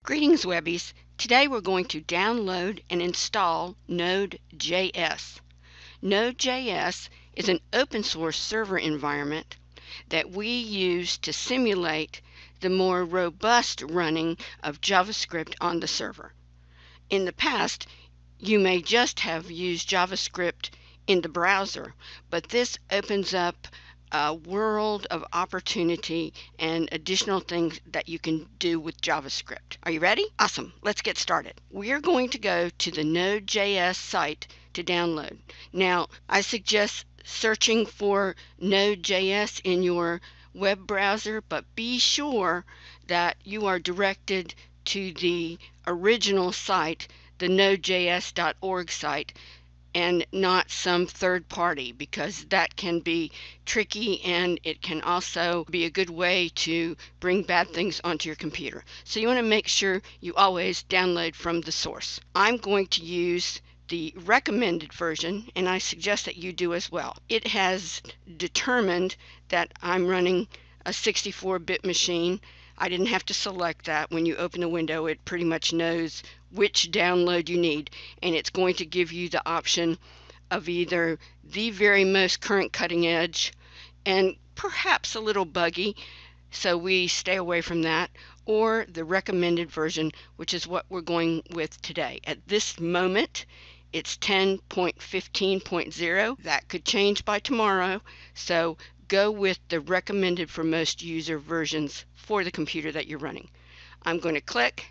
Greetings, Webbies. Today we're going to download and install Node.js. Node.js is an open source server environment that we use to simulate the more robust running of JavaScript on the server. In the past, you may just have used JavaScript in the browser, but this opens up a world of opportunity and additional things that you can do with JavaScript. Are you ready? Awesome. Let's get started. We're going to go to the Node.js site to download. Now, I suggest searching for Node.js in your web browser, but be sure that you are directed to the original site, the nodejs.org site, and not some third party, because that can be tricky and it can also be a good way to bring bad things onto your computer. So you want to make sure you always download from the source. I'm going to use the recommended version, and I suggest that you do as well. It has determined that I'm running a 64-bit machine. I didn't have to select that. When you open the window, it pretty much knows which download you need, and it's going to give you the option of either the very most current cutting edge and perhaps a little buggy, so we stay away from that, or the recommended version, which is what we're going with today. At this moment, it's 10.15.0. That could change by tomorrow, so go with the recommended for most user versions for the computer that you're running. I'm going to click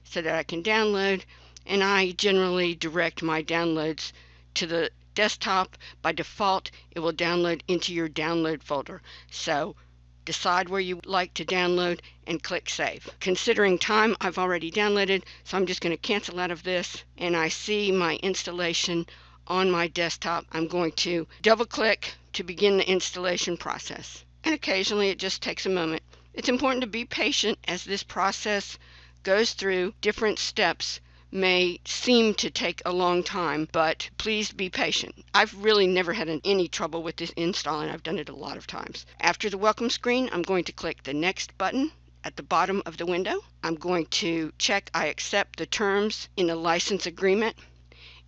so that I can download, and I generally direct my downloads to the desktop. By default, it will download into your download folder. So decide where you like to download and click save. Considering time, I've already downloaded, so I'm just going to cancel out of this, and I see my installation on my desktop. I'm going to double click to begin the installation process, and occasionally it just takes a moment. It's important to be patient as this process goes through different steps. May seem to take a long time, but please be patient. I've really never had any trouble with this install, and I've done it a lot of times. After the welcome screen, I'm going to click the next button at the bottom of the window. I'm going to check I accept the terms in the license agreement.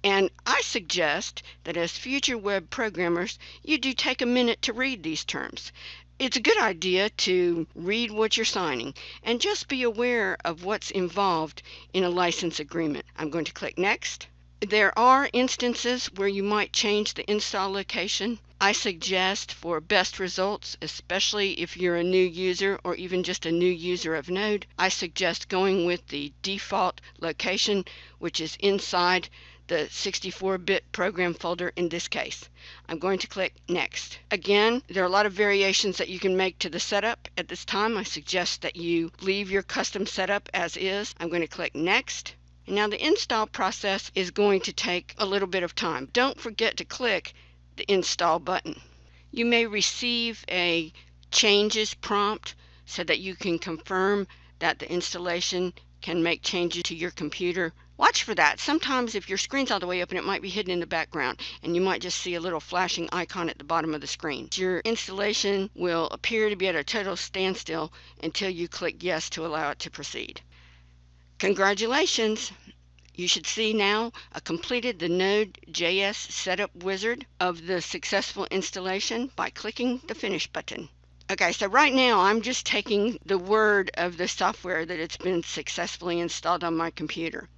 And I suggest that as future web programmers, you do take a minute to read these terms. It's a good idea to read what you're signing and just be aware of what's involved in a license agreement. I'm going to click Next. There are instances where you might change the install location. I suggest for best results, especially if you're a new user or even just a new user of Node, I suggest going with the default location, which is inside the 64-bit program folder in this case. I'm going to click Next. Again, there are a lot of variations that you can make to the setup. At this time, I suggest that you leave your custom setup as is. I'm going to click Next. And now the install process is going to take a little bit of time. Don't forget to click the install button. You may receive a changes prompt so that you can confirm that the installation can make changes to your computer. Watch for that. Sometimes if your screen's all the way open, it might be hidden in the background, and you might just see a little flashing icon at the bottom of the screen. Your installation will appear to be at a total standstill until you click yes to allow it to proceed. Congratulations! You should see now completed the Node.js setup wizard of the successful installation by clicking the Finish button. Okay, so right now I'm just taking the word of the software that it's been successfully installed on my computer.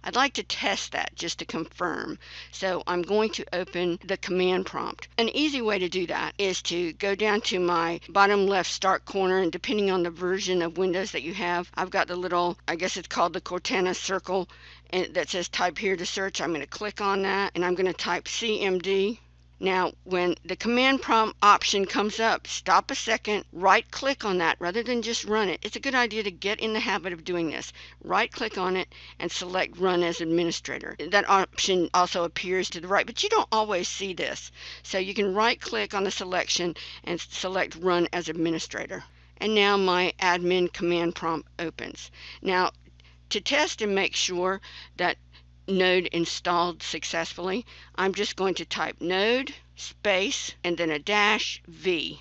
I'd like to test that just to confirm. So I'm going to open the command prompt. An easy way to do that is to go down to my bottom left start corner, and depending on the version of Windows that you have, I've got the little, I guess it's called the Cortana circle, and that says type here to search. I'm going to click on that, and I'm going to type CMD. Now, when the command prompt option comes up, stop a second, right-click on that rather than just run it. It's a good idea to get in the habit of doing this. Right-click on it and select Run as Administrator. That option also appears to the right, but you don't always see this. So you can right-click on the selection and select Run as Administrator. And now my admin command prompt opens. Now, to test and make sure that Node installed successfully, I'm just going to type Node space and then a -v,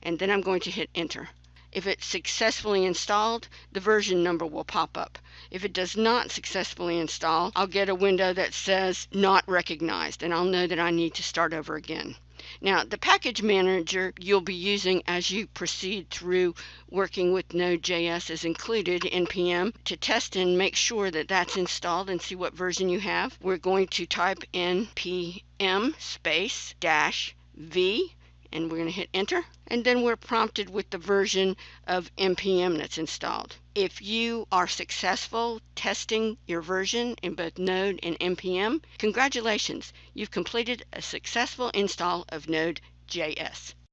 and then I'm going to hit enter. If it's successfully installed, the version number will pop up. If it does not successfully install, I'll get a window that says not recognized, and I'll know that I need to start over again. Now, the package manager you'll be using as you proceed through working with Node.js is included in npm. To test and make sure that that's installed and see what version you have, we're going to type in npm space -v, and we're going to hit enter, and then we're prompted with the version of npm that's installed. If you are successful testing your version in both Node and npm, congratulations, you've completed a successful install of Node.js.